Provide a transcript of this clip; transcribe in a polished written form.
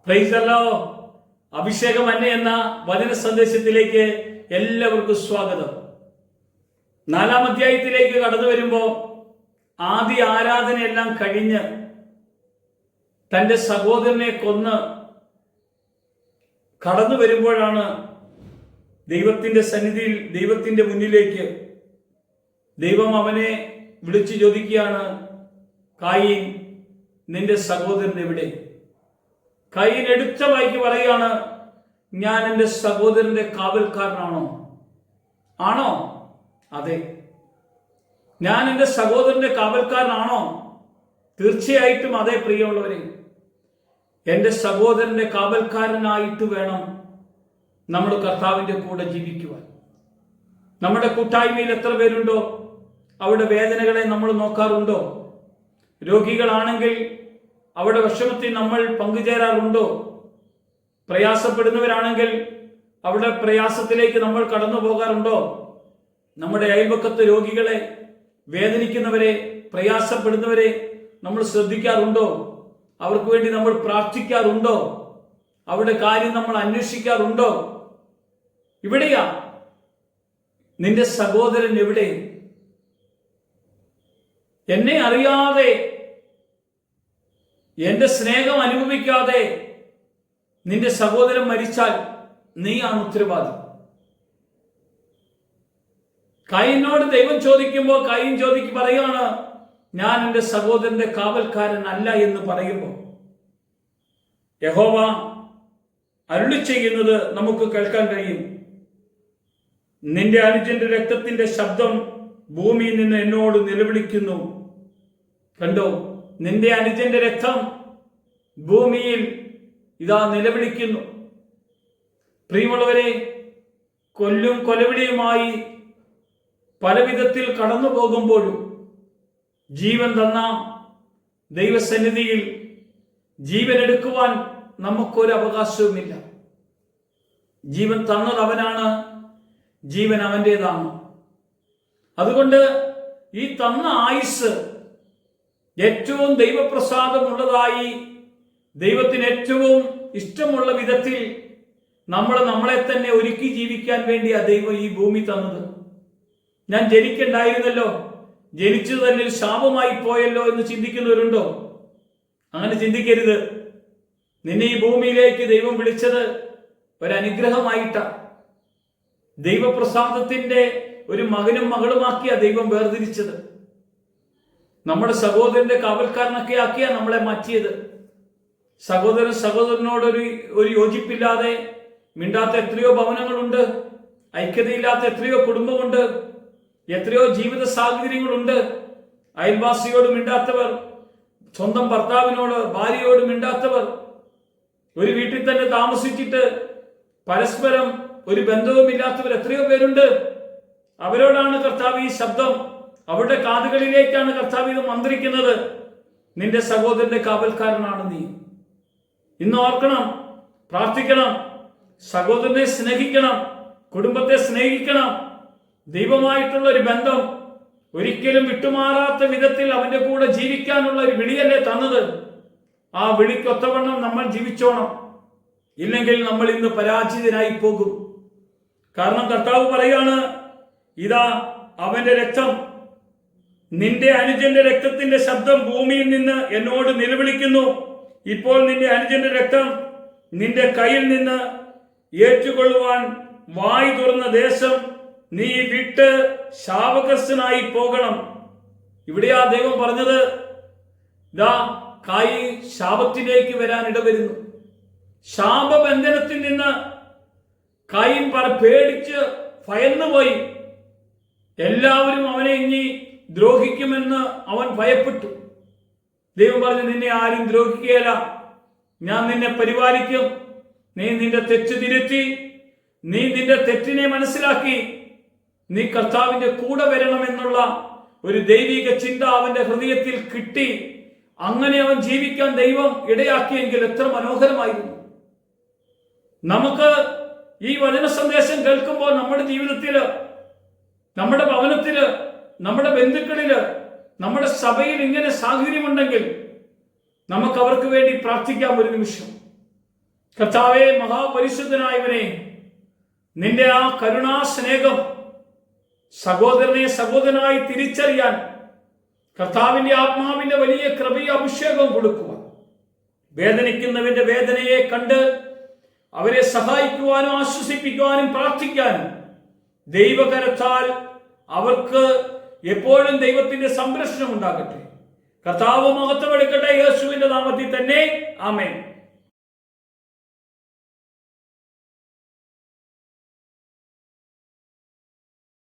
Praise the Lord. അഭിഷേകം അന്നെ എന്ന വചന സന്ദേശത്തിലേക്ക് എല്ലാവർക്കും സ്വാഗതം. 4-ാം അധ്യായത്തിലേക്ക് കടന്നു വരുമ്പോൾ ആദ്യ ആരാധനയെല്ലാം കഴിഞ്ഞ് തൻ്റെ സഹോദരനെ കൊന്ന് കടന്നു വരുമ്പോഴാണ് ദൈവത്തിൻ്റെ സന്നിധിയിൽ, ദൈവത്തിൻ്റെ മുന്നിലേക്ക് ദൈവം അവനെ വിളിച്ചു ചോദിക്കുകയാണ്, കായീൻ, നിന്റെ സഹോദരൻ എവിടെ? കായീൻ എടുത്ത വായിക്ക് പറയുകയാണ്, ഞാൻ എൻ്റെ സഹോദരന്റെ കാവൽക്കാരനാണോ? ആണോ? അതെ, ഞാൻ എൻ്റെ സഹോദരന്റെ കാവൽക്കാരനാണോ? തീർച്ചയായിട്ടും അതെ. പ്രിയമുള്ളവരെ, എൻ്റെ സഹോദരന്റെ കാവൽക്കാരനായിട്ട് വേണം നമ്മൾ കർത്താവിൻ്റെ കൂടെ ജീവിക്കുവാൻ. നമ്മുടെ കൂട്ടായ്മയിൽ എത്ര പേരുണ്ടോ? അവിടെ വേദനകളെ നമ്മൾ നോക്കാറുണ്ടോ? രോഗികളാണെങ്കിൽ അവിടെ വിഷമത്തിൽ നമ്മൾ പങ്കുചേരാറുണ്ടോ? പ്രയാസപ്പെടുന്നവരാണെങ്കിൽ അവിടെ പ്രയാസത്തിലേക്ക് നമ്മൾ കടന്നു പോകാറുണ്ടോ? നമ്മുടെ അയൽപക്കത്ത് രോഗികളെ, വേദനിക്കുന്നവരെ, പ്രയാസപ്പെടുന്നവരെ നമ്മൾ ശ്രദ്ധിക്കാറുണ്ടോ? അവർക്ക് വേണ്ടി നമ്മൾ പ്രാർത്ഥിക്കാറുണ്ടോ? അവരുടെ കാര്യം നമ്മൾ അന്വേഷിക്കാറുണ്ടോ? ഇവിടെയാ നിന്റെ സഹോദരൻ എവിടെ? എന്നെ അറിയാതെ, എന്റെ സ്നേഹം അനുഭവിക്കാതെ നിന്റെ സഹോദരൻ മരിച്ചാൽ നീയാണ് ഉത്തരവാദി. കയീനോട് ദൈവം ചോദിക്കുമ്പോൾ കയീൻ പറയുകയാണ്, ഞാൻ എൻ്റെ സഹോദരന്റെ കാവൽക്കാരൻ അല്ല എന്ന് പറയുമ്പോൾ യഹോവ അരുളി ചെയ്യുന്നത് നമുക്ക് കേൾക്കാൻ കഴിയും. നിന്റെ അനുജന്റെ രക്തത്തിന്റെ ശബ്ദം ഭൂമിയിൽ നിന്ന് എന്നോട് നിലവിളിക്കുന്നു. കണ്ടോ? നിന്റെ അനുജന്റെ രക്തം ഭൂമിയിൽ ഇതാ നിലവിളിക്കുന്നു. പ്രിയമുള്ളവരെ, കൊല്ലും കൊലവിളിയുമായി പല വിധത്തിൽ കടന്നു പോകുമ്പോഴും ജീവൻ തന്ന ദൈവസന്നിധിയിൽ ജീവൻ എടുക്കുവാൻ നമുക്കൊരു അവകാശവുമില്ല. ജീവൻ തന്നത് അവനാണ്, ജീവൻ അവൻ്റെതാണ്. അതുകൊണ്ട് ഈ തന്ന ആയുസ് ഏറ്റവും ദൈവപ്രസാദമുള്ളതായി, ദൈവത്തിന് ഏറ്റവും ഇഷ്ടമുള്ള വിധത്തിൽ നമ്മളെ തന്നെ ഒരുക്കി ജീവിക്കാൻ വേണ്ടിയാ ദൈവം ഈ ഭൂമി തന്നത്. ഞാൻ ജനിക്കണ്ടായിരുന്നല്ലോ, ജനിച്ചു തന്നെ ശാപമായി പോയല്ലോ എന്ന് ചിന്തിക്കുന്നവരുണ്ടോ? അങ്ങനെ ചിന്തിക്കരുത്. നിന്നെ ഈ ഭൂമിയിലേക്ക് ദൈവം വിളിച്ചത് ഒരനുഗ്രഹമായിട്ടാ. ദൈവപ്രസാദത്തിന്റെ ഒരു മകനും മകളുമാക്കിയാ ദൈവം വേർതിരിച്ചത്. നമ്മുടെ സഹോദരന്റെ കാവൽക്കാരനൊക്കെ ആക്കിയാ നമ്മളെ മാറ്റിയത്. സഹോദരനോട് ഒരു യോജിപ്പില്ലാതെ മിണ്ടാത്ത എത്രയോ ഭവനങ്ങളുണ്ട്, ഐക്യതയില്ലാത്ത എത്രയോ കുടുംബമുണ്ട്, എത്രയോ ജീവിത സാഹചര്യങ്ങളുണ്ട്. അയൽവാസിയോട് മിണ്ടാത്തവർ, സ്വന്തം ഭർത്താവിനോട്, ഭാര്യയോട് മിണ്ടാത്തവർ, ഒരു വീട്ടിൽ തന്നെ താമസിച്ചിട്ട് പരസ്പരം ഒരു ബന്ധവുമില്ലാത്തവർ എത്രയോ പേരുണ്ട്. അവരോടാണ് കർത്താവ് ഈ ശബ്ദം, അവരുടെ കാതുകളിലേക്കാണ് കർത്താവ് ഇത് മന്ത്രിക്കുന്നത്. നിന്റെ സഹോദരന്റെ കാവൽക്കാരനാണ് നീ. ഇന്ന് ഓർക്കണം, പ്രാർത്ഥിക്കണം, സഹോദരനെ സ്നേഹിക്കണം, കുടുംബത്തെ സ്നേഹിക്കണം. ദൈവമായിട്ടുള്ള ഒരു ബന്ധം ഒരിക്കലും വിട്ടുമാറാത്ത വിധത്തിൽ അവന്റെ കൂടെ ജീവിക്കാനുള്ള ഒരു വിളിയല്ലേ തന്നത്. ആ വിളിക്കൊത്തവണ്ണം നമ്മൾ ജീവിച്ചോണം. ഇല്ലെങ്കിൽ നമ്മൾ ഇന്ന് പരാജിതനായി പോകും. കാരണം കർത്താവ് പറയാണ്, ഇതാ അവന്റെ രക്തം, നിന്റെ അനുജന്റെ രക്തത്തിന്റെ ശബ്ദം ഭൂമിയിൽ നിന്ന് എന്നോട് നിലവിളിക്കുന്നു. ഇപ്പോൾ നിന്റെ അനുജന്റെ രക്തം നിന്റെ കയ്യിൽ നിന്ന് ഏറ്റുകൊള്ളുവാൻ വായി തുറന്ന ദേശം നീ വിട്ട് ശാപഗ്രസ്തനായി പോകണം. ഇവിടെയാ ദൈവം പറഞ്ഞത്, ദാ കായീൻ ശാപത്തിലേക്ക് വരാൻ ഇടവരുന്നു. ശാപബന്ധനത്തിൽ നിന്ന് കായീൻ പേടിച്ച് ഭയന്നുപോയി. എല്ലാവരും അവനെ ഇനി ദ്രോഹിക്കുമെന്ന് അവൻ ഭയപ്പെട്ടു. ദൈവം പറഞ്ഞു, നിന്നെ ആരും ദ്രോഹിക്കുകയില്ല, ഞാൻ നിന്നെ പരിപാലിക്കും. നീ നിന്റെ തെറ്റ് തിരുത്തി, നീ നിന്റെ തെറ്റിനെ മനസ്സിലാക്കി, നീ കർത്താവിന്റെ കൂടെ വരണമെന്നുള്ള ഒരു ദൈവിക ചിന്ത അവന്റെ ഹൃദയത്തിൽ കിട്ടി. അങ്ങനെ അവൻ ജീവിക്കാൻ ദൈവം ഇടയാക്കിയെങ്കിൽ എത്ര മനോഹരമായിരുന്നു. നമുക്ക് ഈ വചന സന്ദേശം കേൾക്കുമ്പോൾ നമ്മുടെ ജീവിതത്തില്, നമ്മുടെ ഭവനത്തില്, നമ്മുടെ ബന്ധുക്കളില്, നമ്മുടെ സഭയിൽ ഇങ്ങനെ സാഹചര്യമുണ്ടെങ്കിൽ നമുക്ക് അവർക്ക് വേണ്ടി പ്രാർത്ഥിക്കാം. ഒരു നിമിഷം കർത്താവേ, മഹാപരിശുദ്ധനായവനെ, നിന്റെ ആ കരുണാസ്നേഹം സഹോദരനെ സഹോദരനായി തിരിച്ചറിയാൻ കർത്താവിന്റെ ആത്മാവിന്റെ വലിയ കൃപയും അഭിഷേകവും കൊടുക്കുക. വേദനിക്കുന്നവന്റെ വേദനയെ കണ്ട് അവരെ സഹായിക്കുവാനും ആശ്വസിപ്പിക്കുവാനും പ്രാർത്ഥിക്കാനും ദൈവകരത്താൽ അവർക്ക് എപ്പോഴും ദൈവത്തിന്റെ സംരക്ഷണം ഉണ്ടാകട്ടെ. കർത്താവ് മഹത്വം എടുക്കട്ടെ. യേശുവിന്റെ നാമത്തിൽ തന്നെ. ആമേൻ.